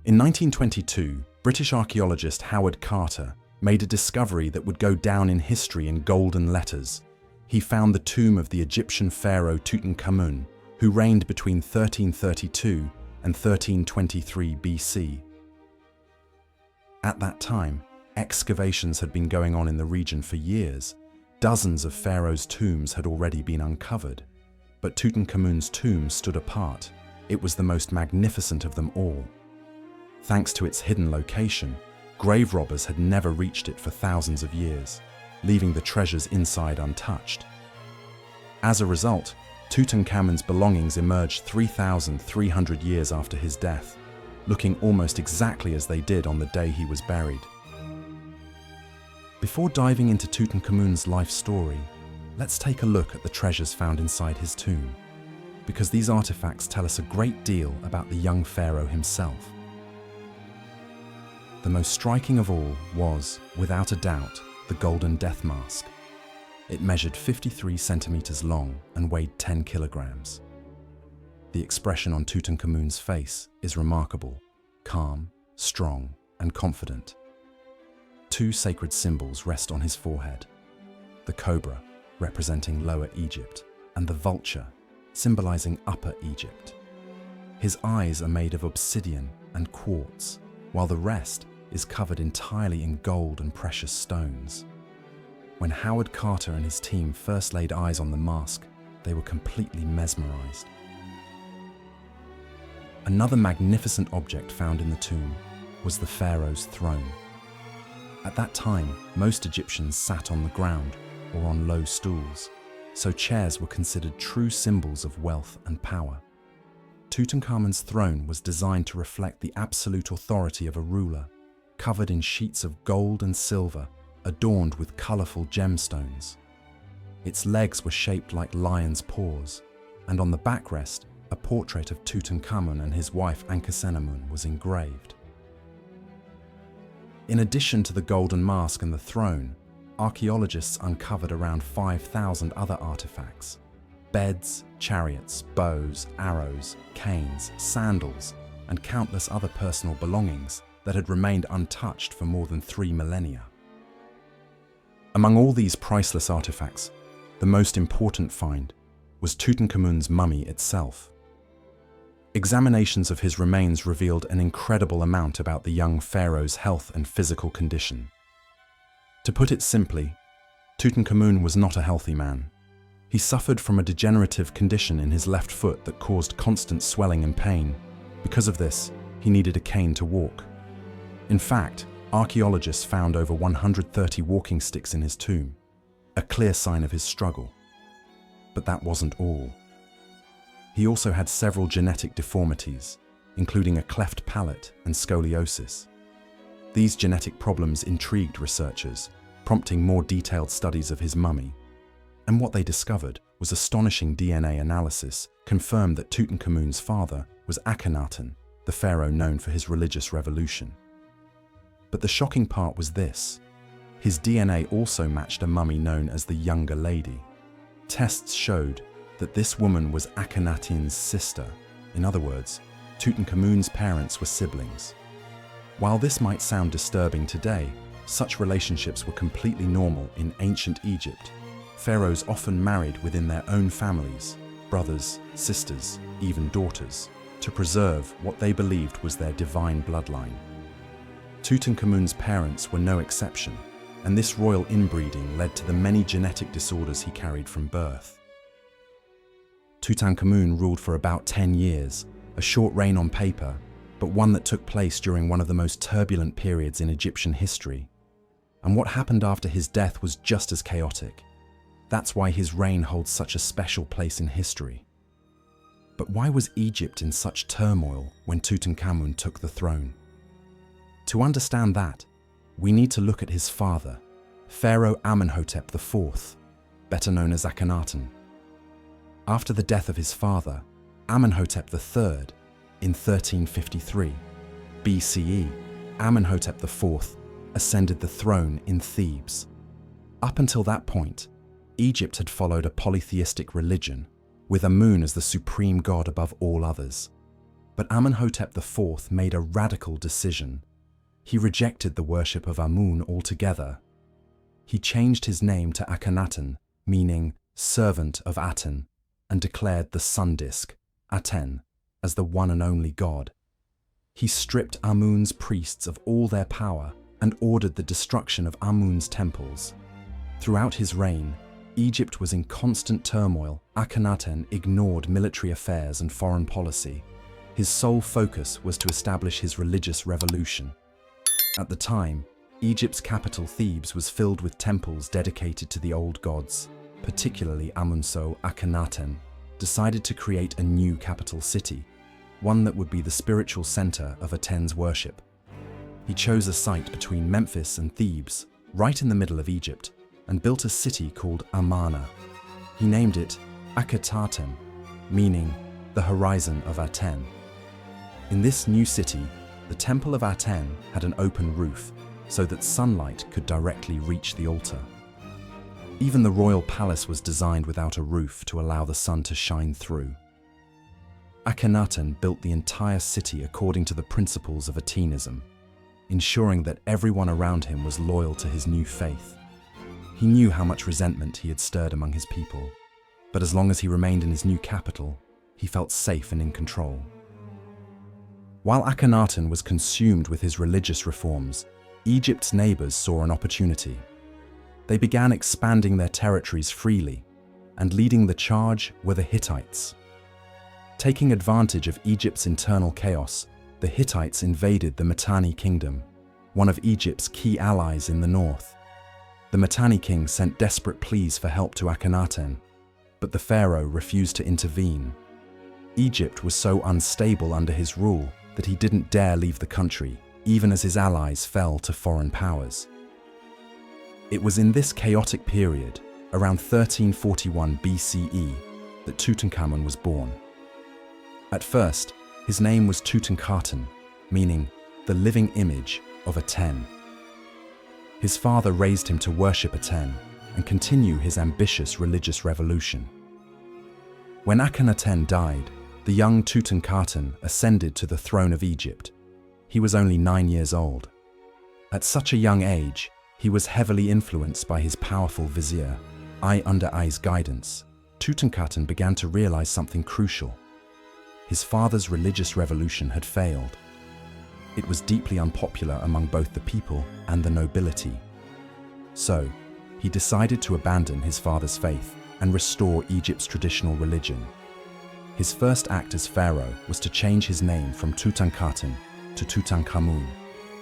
In 1922, British archaeologist Howard Carter made a discovery that would go down in history in golden letters. He found the tomb of the Egyptian pharaoh Tutankhamun, who reigned between 1332 and 1323 BC. At that time, excavations had been going on in the region for years. Dozens of pharaohs' tombs had already been uncovered, but Tutankhamun's tomb stood apart. It was the most magnificent of them all. Thanks to its hidden location, grave robbers had never reached it for thousands of years, leaving the treasures inside untouched. As a result, Tutankhamun's belongings emerged 3,300 years after his death, looking almost exactly as they did on the day he was buried. Before diving into Tutankhamun's life story, let's take a look at the treasures found inside his tomb, because these artifacts tell us a great deal about the young pharaoh himself. The most striking of all was, without a doubt, the golden death mask. It measured 53 centimeters long and weighed 10 kilograms. The expression on Tutankhamun's face is remarkable, calm, strong, and confident. Two sacred symbols rest on his forehead: the cobra, representing Lower Egypt, and the vulture, symbolizing Upper Egypt. His eyes are made of obsidian and quartz, while the rest is covered entirely in gold and precious stones. When Howard Carter and his team first laid eyes on the mask, they were completely mesmerized. Another magnificent object found in the tomb was the pharaoh's throne. At that time, most Egyptians sat on the ground or on low stools, so chairs were considered true symbols of wealth and power. Tutankhamun's throne was designed to reflect the absolute authority of a ruler, covered in sheets of gold and silver, adorned with colorful gemstones. Its legs were shaped like lions' paws, and on the backrest, a portrait of Tutankhamun and his wife Ancestry was engraved. In addition to the golden mask and the throne, archaeologists uncovered around 5,000 other artifacts: beds, chariots, bows, arrows, canes, sandals, and countless other personal belongings that had remained untouched for more than 3 millennia. Among all these priceless artifacts, the most important find was Tutankhamun's mummy itself. Examinations of his remains revealed an incredible amount about the young pharaoh's health and physical condition. To put it simply, Tutankhamun was not a healthy man. He suffered from a degenerative condition in his left foot that caused constant swelling and pain. Because of this, he needed a cane to walk. In fact, archaeologists found over 130 walking sticks in his tomb, a clear sign of his struggle. But that wasn't all. He also had several genetic deformities, including a cleft palate and scoliosis. These genetic problems intrigued researchers, prompting more detailed studies of his mummy. And what they discovered was astonishing DNA analysis confirmed that Tutankhamun's father was Akhenaten, the pharaoh known for his religious revolution. But the shocking part was this: his DNA also matched a mummy known as the Younger Lady. Tests showed that this woman was Akhenaten's sister. In other words, Tutankhamun's parents were siblings. While this might sound disturbing today, such relationships were completely normal in ancient Egypt. Pharaohs often married within their own families, brothers, sisters, even daughters, to preserve what they believed was their divine bloodline. Tutankhamun's parents were no exception, and this royal inbreeding led to the many genetic disorders he carried from birth. Tutankhamun ruled for about 10 years, a short reign on paper, but one that took place during one of the most turbulent periods in Egyptian history. And what happened after his death was just as chaotic. That's why his reign holds such a special place in history. But why was Egypt in such turmoil when Tutankhamun took the throne? To understand that, we need to look at his father, Pharaoh Amenhotep IV, better known as Akhenaten. After the death of his father, Amenhotep III, in 1353 BCE, Amenhotep IV ascended the throne in Thebes. Up until that point, Egypt had followed a polytheistic religion, with Amun as the supreme god above all others. But Amenhotep IV made a radical decision. He rejected the worship of Amun altogether. He changed his name to Akhenaten, meaning servant of Aten, and declared the sun disk, Aten, as the one and only god. He stripped Amun's priests of all their power and ordered the destruction of Amun's temples. Throughout his reign, Egypt was in constant turmoil. Akhenaten ignored military affairs and foreign policy. His sole focus was to establish his religious revolution. At the time, Egypt's capital Thebes was filled with temples dedicated to the old gods, particularly Amun. So Akhenaten decided to create a new capital city, one that would be the spiritual center of Aten's worship. He chose a site between Memphis and Thebes, right in the middle of Egypt, and built a city called Amarna. He named it Akhenaten, meaning the horizon of Aten. In this new city, the Temple of Aten had an open roof so that sunlight could directly reach the altar. Even the royal palace was designed without a roof to allow the sun to shine through. Akhenaten built the entire city according to the principles of Atenism, ensuring that everyone around him was loyal to his new faith. He knew how much resentment he had stirred among his people, but as long as he remained in his new capital, he felt safe and in control. While Akhenaten was consumed with his religious reforms, Egypt's neighbors saw an opportunity. They began expanding their territories freely, and leading the charge were the Hittites. Taking advantage of Egypt's internal chaos, the Hittites invaded the Mitanni kingdom, one of Egypt's key allies in the north. The Mitanni king sent desperate pleas for help to Akhenaten, but the pharaoh refused to intervene. Egypt was so unstable under his rule that he didn't dare leave the country, even as his allies fell to foreign powers. It was in this chaotic period, around 1341 BCE, that Tutankhamun was born. At first, his name was Tutankhaten, meaning the living image of Aten. His father raised him to worship Aten and continue his ambitious religious revolution. When Akhenaten died, the young Tutankhaten ascended to the throne of Egypt. He was only 9 years old. At such a young age, he was heavily influenced by his powerful vizier. Under I's guidance, Tutankhaten began to realize something crucial. His father's religious revolution had failed. It was deeply unpopular among both the people and the nobility. So, he decided to abandon his father's faith and restore Egypt's traditional religion. His first act as pharaoh was to change his name from Tutankhaten to Tutankhamun,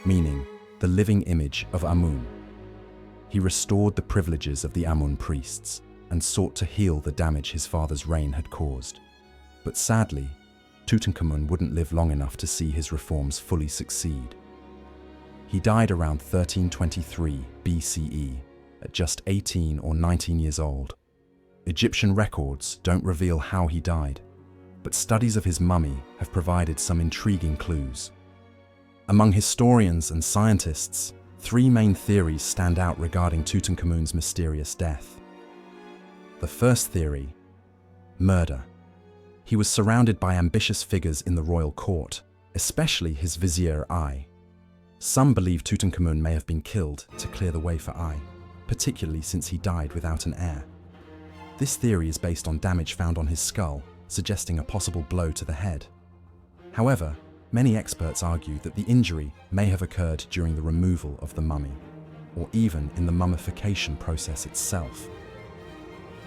meaning the living image of Amun. He restored the privileges of the Amun priests and sought to heal the damage his father's reign had caused. But sadly, Tutankhamun wouldn't live long enough to see his reforms fully succeed. He died around 1323 BCE at just 18 or 19 years old. Egyptian records don't reveal how he died, but studies of his mummy have provided some intriguing clues. Among historians and scientists, 3 main theories stand out regarding Tutankhamun's mysterious death. The first theory: murder. He was surrounded by ambitious figures in the royal court, especially his vizier Ai. Some believe Tutankhamun may have been killed to clear the way for Ai, particularly since he died without an heir. This theory is based on damage found on his skull, suggesting a possible blow to the head. However, many experts argue that the injury may have occurred during the removal of the mummy, or even in the mummification process itself.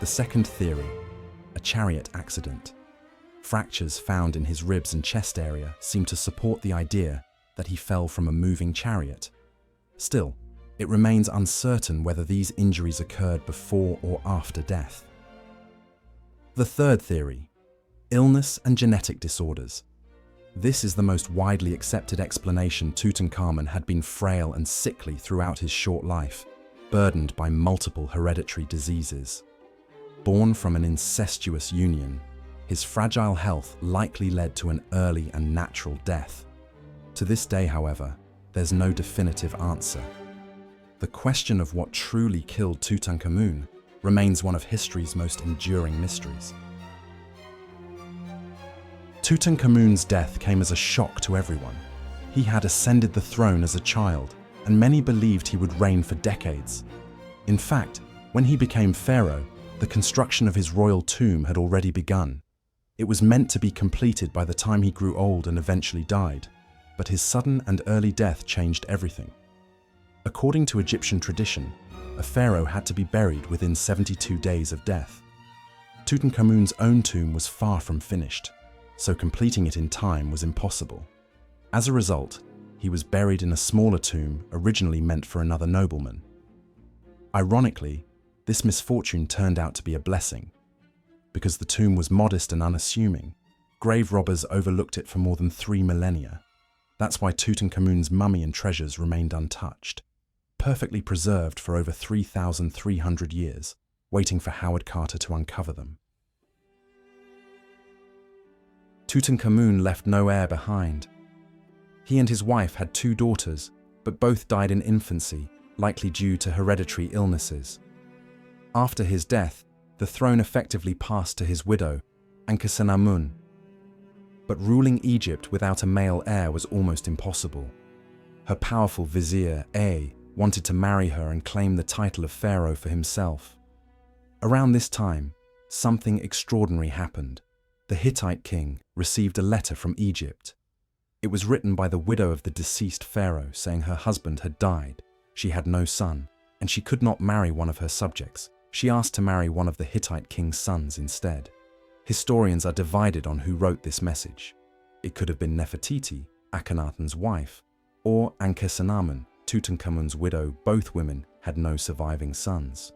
The second theory: a chariot accident. Fractures found in his ribs and chest area seem to support the idea that he fell from a moving chariot. Still, it remains uncertain whether these injuries occurred before or after death. The third theory: illness and genetic disorders. This is the most widely accepted explanation. Tutankhamun had been frail and sickly throughout his short life, burdened by multiple hereditary diseases. Born from an incestuous union, his fragile health likely led to an early and natural death. To this day, however, there's no definitive answer. The question of what truly killed Tutankhamun remains one of history's most enduring mysteries. Tutankhamun's death came as a shock to everyone. He had ascended the throne as a child, and many believed he would reign for decades. In fact, when he became pharaoh, the construction of his royal tomb had already begun. It was meant to be completed by the time he grew old and eventually died, but his sudden and early death changed everything. According to Egyptian tradition, a pharaoh had to be buried within 72 days of death. Tutankhamun's own tomb was far from finished, so completing it in time was impossible. As a result, he was buried in a smaller tomb originally meant for another nobleman. Ironically, this misfortune turned out to be a blessing. Because the tomb was modest and unassuming, grave robbers overlooked it for more than 3 millennia. That's why Tutankhamun's mummy and treasures remained untouched, perfectly preserved for over 3,300 years, waiting for Howard Carter to uncover them. Tutankhamun left no heir behind. He and his wife had 2 daughters, but both died in infancy, likely due to hereditary illnesses. After his death, the throne effectively passed to his widow, Ancestry. But ruling Egypt without a male heir was almost impossible. Her powerful vizier, wanted to marry her and claim the title of pharaoh for himself. Around this time, something extraordinary happened. The Hittite king received a letter from Egypt. It was written by the widow of the deceased pharaoh saying her husband had died, she had no son, and she could not marry one of her subjects. She asked to marry one of the Hittite king's sons instead. Historians are divided on who wrote this message. It could have been Nefertiti, Akhenaten's wife, or Ancestry, Tutankhamun's widow. Both women had no surviving sons.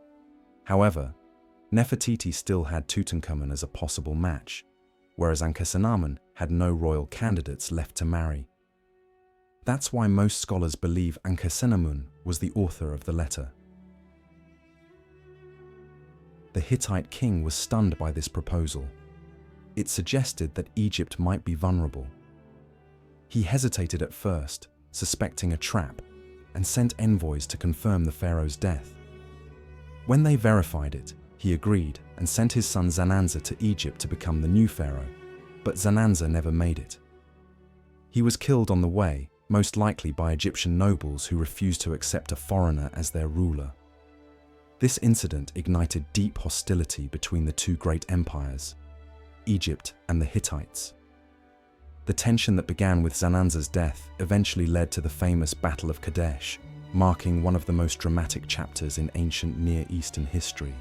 However, Nefertiti still had Tutankhamun as a possible match, whereas Ancestry had no royal candidates left to marry. That's why most scholars believe Ancestry was the author of the letter. The Hittite king was stunned by this proposal. It suggested that Egypt might be vulnerable. He hesitated at first, suspecting a trap, and sent envoys to confirm the pharaoh's death. When they verified it, he agreed and sent his son Zananza to Egypt to become the new pharaoh, but Zananza never made it. He was killed on the way, most likely by Egyptian nobles who refused to accept a foreigner as their ruler. This incident ignited deep hostility between the 2 great empires, Egypt and the Hittites. The tension that began with Zananza's death eventually led to the famous Battle of Kadesh, marking one of the most dramatic chapters in ancient Near Eastern history.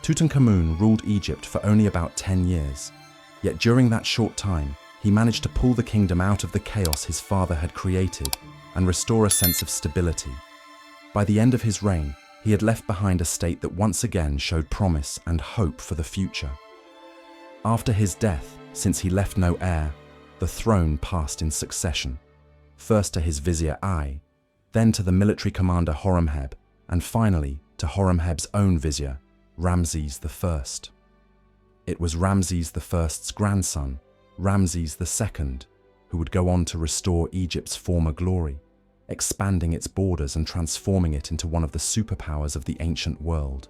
Tutankhamun ruled Egypt for only about 10 years, yet during that short time, he managed to pull the kingdom out of the chaos his father had created and restore a sense of stability. By the end of his reign, he had left behind a state that once again showed promise and hope for the future. After his death, since he left no heir, the throne passed in succession, first to his vizier Ai, then to the military commander Horemheb, and finally to Horemheb's own vizier, Ramses I. It was Ramses I's grandson, Ramses II, who would go on to restore Egypt's former glory, expanding its borders and transforming it into one of the superpowers of the ancient world.